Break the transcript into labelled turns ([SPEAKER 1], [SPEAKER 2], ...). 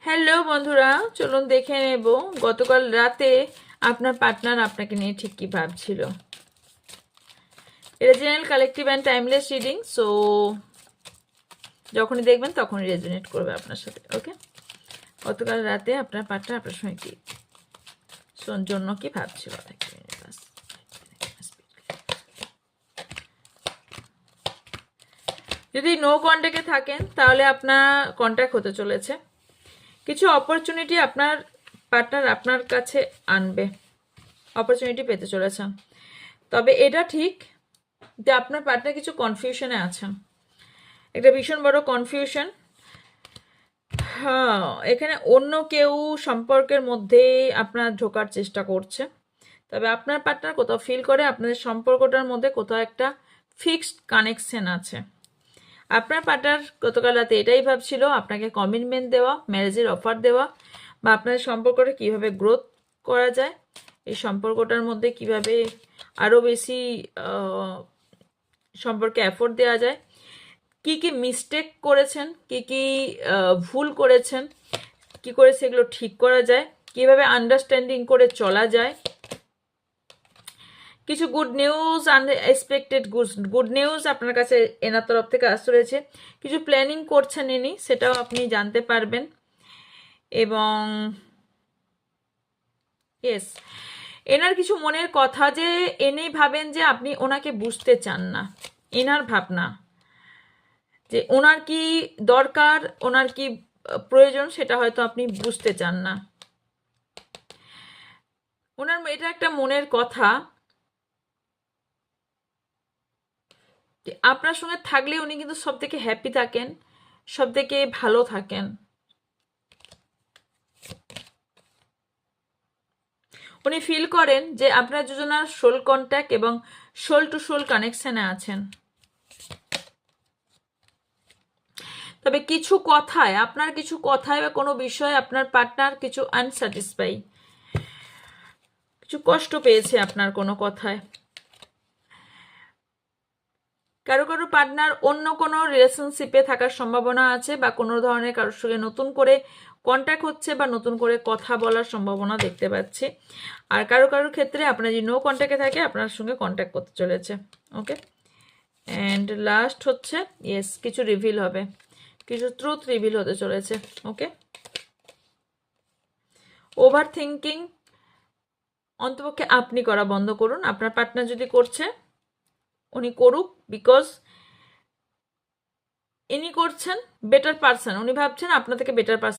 [SPEAKER 1] Hello বন্ধুরা, চলুন দেখে নেব গতকাল রাতে আপনার পার্টনার আপনাকে নিয়ে ঠিক কি ভাবছিল। এটা general collective and timeless reading, so যখনই দেখবেন তখনই রেজোনেট করবে আপনার সাথে। ওকে, গতকাল রাতে আপনার পার্টনার আপনার সঙ্গে কি জন্য কি ভাবছিল। যদি নো কন্ট্যাক্টে থাকেন তাহলে আপনার কন্ট্যাক্ট হতে চলেছে। কিছু অপরচুনিটি আপনার পার্টনার আপনার কাছে আনবে, অপরচুনিটি পেতে চলেছে। তবে এটা ঠিক যে আপনার পার্টনার কিছু কনফিউশনে আছে, একটা ভীষণ বড় কনফিউশন। হ্যাঁ, এখানে অন্য কেউ সম্পর্কের মধ্যে আপনার ঢোকার চেষ্টা করছে। তবে আপনার পার্টনার কোথাও ফিল করে আপনাদের সম্পর্কটার মধ্যে কোথাও একটা ফিক্সড কানেকশন আছে। আপনার পার্টনার গতকাল রাতে এটাই ভাবছিল আপনাকে কমিটমেন্ট দেওয়া, ম্যারেজের অফার দেওয়া, বা আপনার সম্পর্কটা কিভাবে গ্রোথ করা যায়, এই সম্পর্কটার মধ্যে কিভাবে আরও বেশি সম্পর্কে এফোর্ট দেওয়া যায়, কি কি মিস্টেক করেছেন, কি কি ভুল করেছেন, কি করে সেগুলো ঠিক করা যায়, কিভাবে আন্ডারস্ট্যান্ডিং করে চলা যায়। কিছু good news, unexpected good news আপনার কাছে এনার তরফ থেকে আসতে রয়েছে। কিছু প্ল্যানিং করছেন ইনি, সেটাও আপনি জানতে পারবেন। এবং ইয়েস, এনার কিছু মনের কথা যে এনেই ভাবেন যে আপনি ওনাকে বুঝতে চান না। এনার ভাবনা যে ওনার কি দরকার, ওনার কি প্রয়োজন, সেটা হয়তো আপনি বুঝতে চান না। ওনার এটা একটা মনের কথা যে আপনার সঙ্গে থাকলে উনি কিন্তু সব থেকে হ্যাপি থাকেন, সব থেকে ভালো থাকেন। উনি ফিল করেন যে আপনার দুজনের সোল কন্ট্যাক্ট এবং সোল টু সোল কানেকশনে আছেন। তবে কিছু কথায়, আপনার কিছু কথায় বা কোনো বিষয়ে আপনার পার্টনার কিছু আনস্যাটিসফাই, কিছু কষ্ট পেয়েছে আপনার কোনো কথায়। কারো কারো পার্টনার অন্য কোনো রিলেশনশিপে থাকার সম্ভাবনা আছে, বা কোনো ধরনের কারোর সঙ্গে নতুন করে কন্ট্যাক্ট হচ্ছে বা নতুন করে কথা বলার সম্ভাবনা দেখতে পাচ্ছি। আর কারো কারোর ক্ষেত্রে আপনার যদি নো কন্ট্যাক্টে থাকে আপনার সঙ্গে কন্ট্যাক্ট করতে চলেছে। ওকে, অ্যান্ড লাস্ট হচ্ছে ইয়েস, কিছু রিভিল হবে, কিছু ট্রুথ রিভিল হতে চলেছে। ওকে, ওভার থিঙ্কিং অন্তপক্ষে আপনি করা বন্ধ করুন। আপনার পার্টনার যদি করছে উনি করুক, বিকজ ইনি করছেন বেটার পারসন, উনি ভাবছেন আপনার থেকে বেটার পারসন